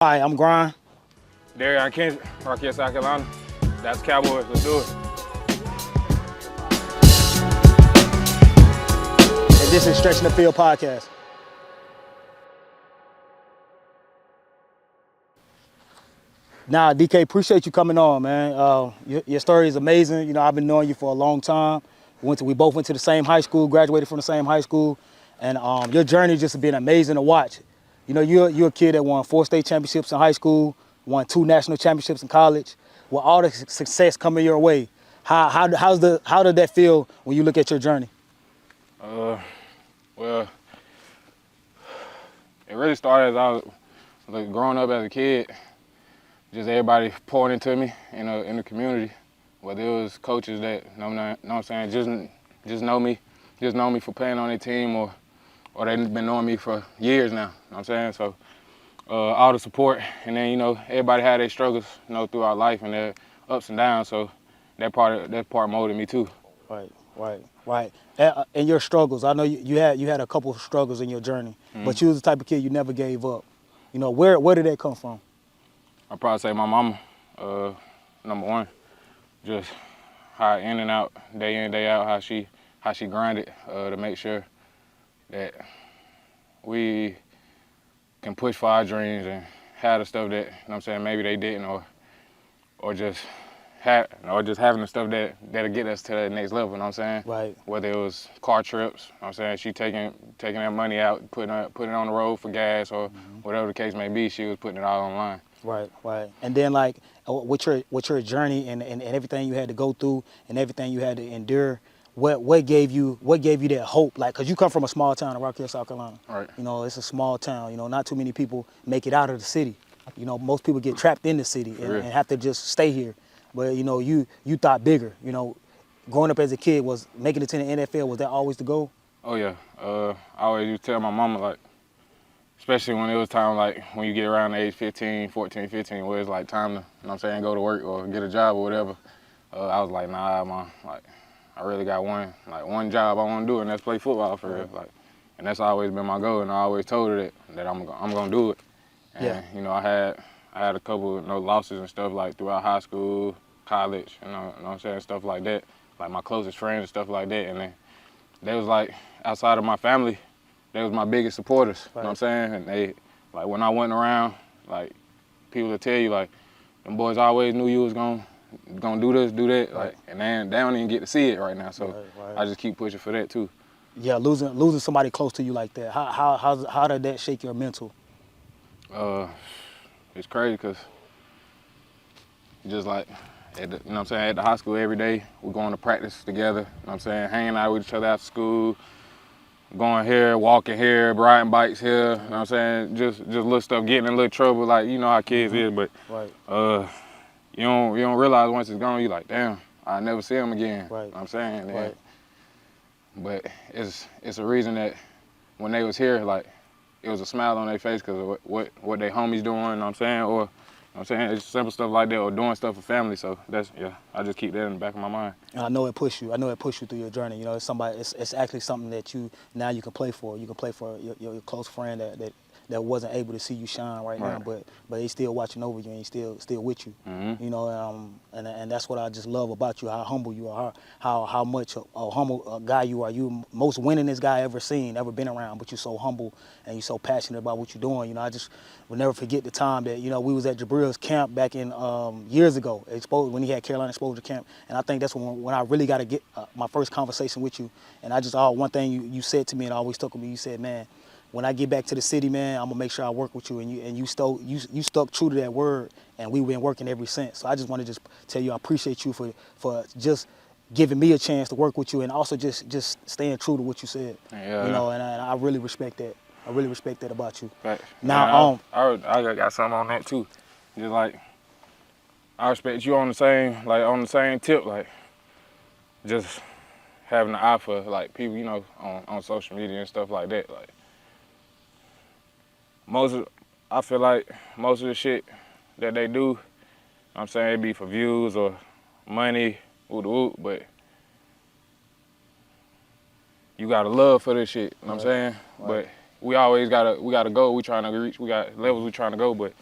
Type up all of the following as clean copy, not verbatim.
Hi, I'm Grind. Derion, Kendrick, Rocky, South Carolina. That's Cowboys. Let's do it. And this is Stretching the Field podcast. Nah, DK, appreciate you coming on, man. Your story is amazing. You know, I've been knowing you for a long time. We both went to the same high school, graduated from the same high school, and your journey just been amazing to watch. You know, you're a kid that won 4 state championships in high school, won 2 national championships in college. With all the success coming your way, how did that feel when you look at your journey? Well, it really started as I was growing up as a kid. Just everybody pouring into me in the community, whether it was coaches that know what I'm saying, just know me for playing on their team, or they've been knowing me for years now. You know what I'm saying? So all the support, and then everybody had their struggles throughout life and their ups and downs. So that part molded me too. Right. And your struggles, I know you had a couple of struggles in your journey, but you was the type of kid you never gave up. You know, where did that come from? I'd probably say my mama, number one. Just how in and out, day in, day out, how she grinded to make sure that we can push for our dreams and have the stuff that, maybe they didn't, or just having the stuff that'll get us to the next level, you know what I'm saying? Right. Whether it was car trips, you know what I'm saying, she taking that money out, putting it on the road for gas, or whatever the case may be, she was putting it all online. Right. And then with your journey and everything you had to go through and everything you had to endure, what gave you that hope? Like, cause you come from a small town in Rock Hill, South Carolina. Right. You know, it's a small town. You know, not too many people make it out of the city. You know, most people get trapped in the city and have to just stay here. But you thought bigger. You know, growing up as a kid, was making it to the NFL, was that always the goal? Oh yeah. I always used to tell my mama, like, especially when it was time, like when you get around the age 15, 14, 15, where it's like time to, go to work or get a job or whatever. I was like, nah, Mom, like, I really got one job I want to do, and that's play football for real. Like, and that's always been my goal, and I always told her that I'm gonna do it. And I had a couple of losses and stuff like throughout high school, college, you know what I'm saying, stuff like that. Like my closest friends and stuff like that, and then they was like, outside of my family, they was my biggest supporters, you know what I'm saying? And they, like, when I went around, like, people would tell you, like, them boys always knew you was gonna do this, do that, like, and they don't even get to see it right now. So I just keep pushing for that too. Yeah, losing somebody close to you like that, how did that shake your mental? It's crazy because just like, at the high school every day, we're going to practice together, hanging out with each other after school, going here, walking here, riding bikes here, just little stuff, getting in a little trouble, like, you know how kids is, but you don't realize once it's gone, you like, damn, I'll never see them again. Right. You know what I'm saying? But it's a reason that when they was here, like, it was a smile on their face because of what their homies doing, you know what I'm saying? Or, you know what I'm saying, it's simple stuff like that, or doing stuff for family. So I just keep that in the back of my mind. And I know it pushed you. I know it pushed you through your journey. You know, it's actually something that you can play for. You can play for your close friend that wasn't able to see you shine right now, but he's still watching over you and he's still with you. You know, and that's what I just love about you, how humble you are, how much a humble guy you are. You most winningest guy I ever seen, ever been around, but you're so humble and you're so passionate about what you're doing. You know, I just will never forget the time that, we was at Jabril's camp back in years ago, when he had Carolina Exposure Camp, and I think that's when I really got to get my first conversation with you. And I just, one thing you said to me and always stuck with me, you said, man, when I get back to the city, man, I'm gonna make sure I work with you, and you stuck true to that word, and we've been working ever since. So I just want to just tell you I appreciate you for just giving me a chance to work with you, and also just staying true to what you said. And I really respect that. I really respect that about you. Right. Now, I got something on that too. Just like, I respect you on the same tip, like, just having an eye for, like, people, on social media and stuff like that. Like, I feel like most of the shit that they do, it be for views or money, but you got a love for this shit, you know what I'm saying? But we always gotta go. We trying to reach. We got levels we trying to go, but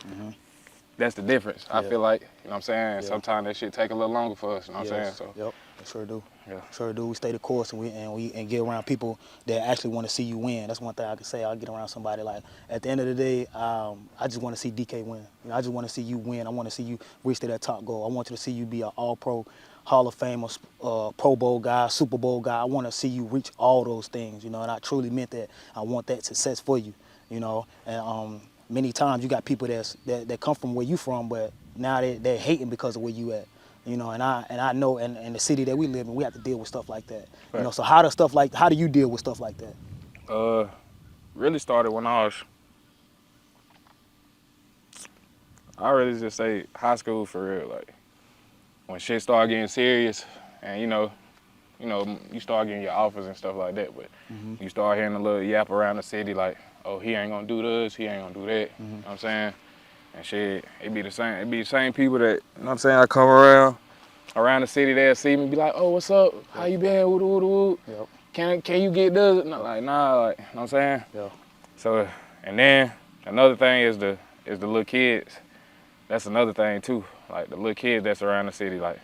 that's the difference. I feel like, you know what I'm saying? Yeah. Sometimes that shit take a little longer for us, you know what I'm saying? So Yep, we sure do. Yeah. Sure do. We stay the course and get around people that actually want to see you win. That's one thing I can say. I'll get around somebody like, at the end of the day, I just want to see DK win. You know, I just want to see you win. I want to see you reach to that top goal. I want you to see you be an All-Pro, Hall of Famer, Pro Bowl guy, Super Bowl guy. I want to see you reach all those things, you know, and I truly meant that. I want that success for you, you know, and many times you got people that come from where you from, but now they're hating because of where you at. You know, and I know in the city that we live in, we have to deal with stuff like that. Right. You know, so how do you deal with stuff like that? Really started when I really just say high school for real. Like, when shit started getting serious and, you know, you start getting your offers and stuff like that, but you start hearing a little yap around the city like, oh, he ain't gonna do this, he ain't gonna do that, you know what I'm saying? And shit, it be the same people that, you know what I'm saying, I come around the city, they'll see me, be like, oh, what's up, how you been, woo. Yep. Can you get this? And I'm like, nah, like, you know what I'm saying? Yeah. So, and then another thing is the little kids. That's another thing too, like the little kids that's around the city, like,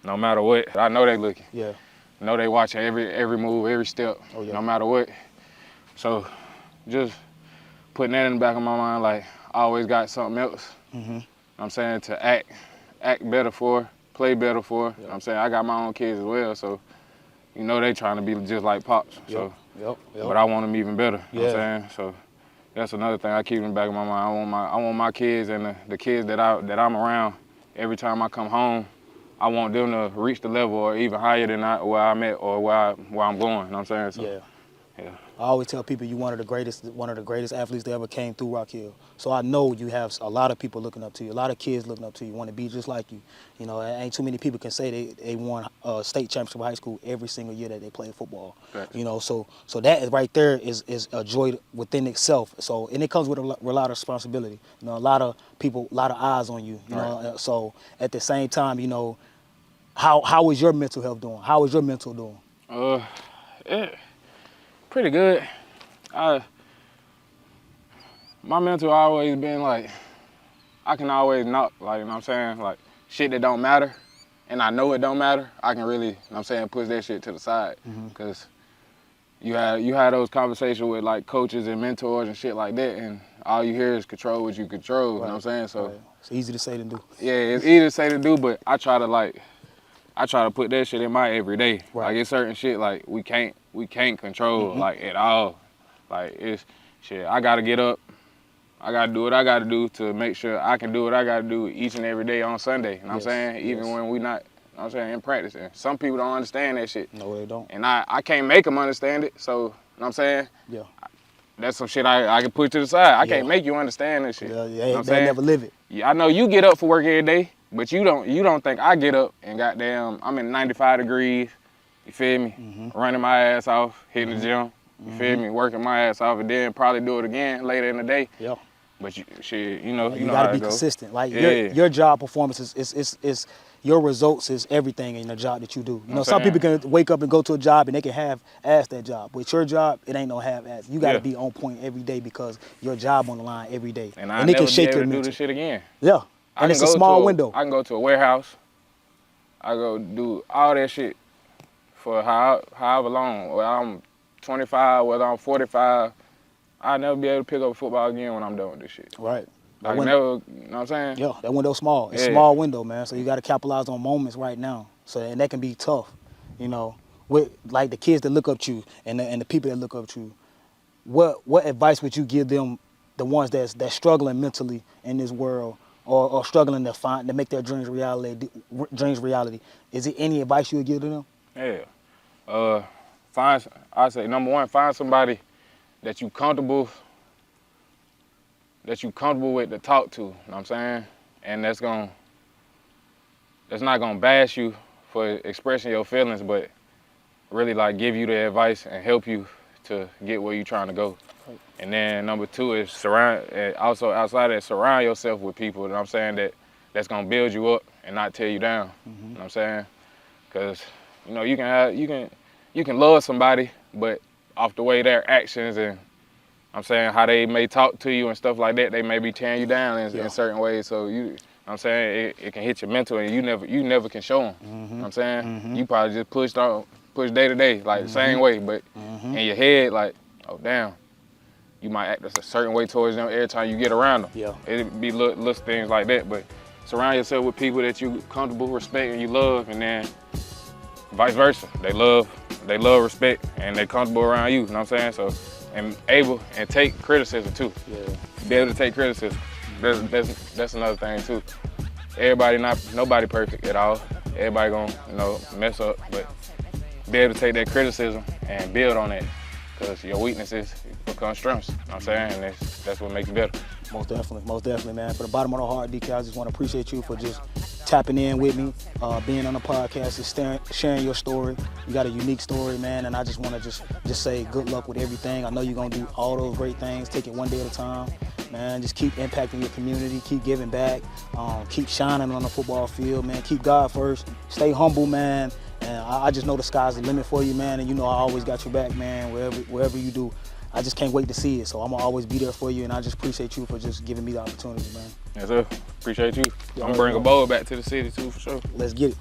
no matter what, I know they looking. Yeah. I know they watching every move, every step, no matter what. So just putting that in the back of my mind, like, I always got something else, you know what I'm saying, to act better for, play better for, you know what I'm saying? I got my own kids as well, so you know they trying to be just like Pops. So, but I want them even better, you know what I'm saying? So that's another thing I keep in the back of my mind. I want my kids and the kids that I'm around, every time I come home, I want them to reach the level or even higher than where I'm at or where I'm going, you know what I'm saying? So, yeah. I always tell people you're one of the greatest athletes that ever came through Rock Hill. So I know you have a lot of people looking up to you, a lot of kids looking up to you, want to be just like you. You know, ain't too many people can say they won a state championship of high school every single year that they played football. Right. You know, so that right there is a joy within itself. So, and it comes with a lot of responsibility. You know, a lot of people, a lot of eyes on you. You know, so at the same time, you know, how is your mental health doing? How is your mental doing? Pretty good. My mental always been like, I can always knock, like, you know what I'm saying, like, shit that don't matter, and I know it don't matter, I can really, you know what I'm saying, push that shit to the side. Because you had those conversations with, like, coaches and mentors and shit like that, and all you hear is control what you control, you know what I'm saying? So it's easy to say than do. Yeah, it's easy to say to do, but I try to put that shit in my everyday. Right. Like, it's certain shit like we can't control like at all. Like, it's shit, I gotta get up, I gotta do what I gotta do to make sure I can do what I gotta do each and every day on Sunday. You know what I'm saying? Even when we not, you know what I'm saying, in practice. And some people don't understand that shit. No, they don't. And I can't make them understand it, so, you know what I'm saying? Yeah. That's some shit I can put to the side. I can't make you understand that shit. Yeah, you know what I'm they saying? never live it. Yeah, I know you get up for work every day, but you don't think I get up and goddamn, I'm in 95 degrees, you feel me? Running my ass off, hitting the gym, you feel me? Working my ass off, and then probably do it again later in the day. Yeah. But you know You how gotta it be goes. consistent. Like Yeah. your job performance is your results is everything in the job that you do. You know, some saying? people can wake up and go to a job and they can have ass that job. With your job, it ain't no half ass. You gotta be on point every day because your job on the line every day. And I it never can shake be able your to do mental. this shit again. Yeah. And it's a small window. I can go to a warehouse. I go do all that shit for however long. Whether I'm 25, whether I'm 45, I'll never be able to pick up football again when I'm done with this shit. Right. I can never, you know what I'm saying? Yeah, that window's small. It's a small window, man. So you got to capitalize on moments right now. So and that can be tough, you know. With like the kids that look up to you and the people that look up to you, what advice would you give them, the ones that's struggling mentally in this world or struggling to make their dreams reality? Is it any advice you would give to them? Yeah. I say number one, find somebody that you comfortable with to talk to, you know what I'm saying? And that's not gonna bash you for expressing your feelings, but really like give you the advice and help you to get where you're trying to go. Right. And then number two is surround yourself with people, you know what I'm saying, that's gonna build you up and not tear you down. You know what I'm saying? Cause you know you can love somebody, but off the way their actions and I'm saying, how they may talk to you and stuff like that, they may be tearing you down in certain ways. So I'm saying, it can hit your mental, and you never can show them. You know what I'm saying? You probably just push day to day, like the same way, but in your head, like, oh damn, you might act a certain way towards them every time you get around them. Yeah. It'd be little things like that, but surround yourself with people that you comfortable, respect, and you love, and then vice versa. They love, respect, and they comfortable around you. You know what I'm saying? So, and take criticism too. Yeah. Be able to take criticism. That's another thing too. Nobody perfect at all. Everybody gonna mess up, but be able to take that criticism and build on it, because your weaknesses become strengths. You know what I'm saying? And that's what makes you better. Most definitely, man. For the bottom of the heart, DK, I just want to appreciate you for just tapping in with me, being on the podcast, just sharing your story. You got a unique story, man, and I just want to just say good luck with everything. I know you're going to do all those great things. Take it one day at a time, man. Just keep impacting your community, keep giving back, keep shining on the football field, man. Keep God first. Stay humble, man. And I just know the sky's the limit for you, man, and you know I always got your back, man, wherever you do. I just can't wait to see it, so I'm gonna always be there for you, and I just appreciate you for just giving me the opportunity, man. Yes, sir. Appreciate you. I'm gonna bring a bowl back to the city, too, for sure. Let's get it.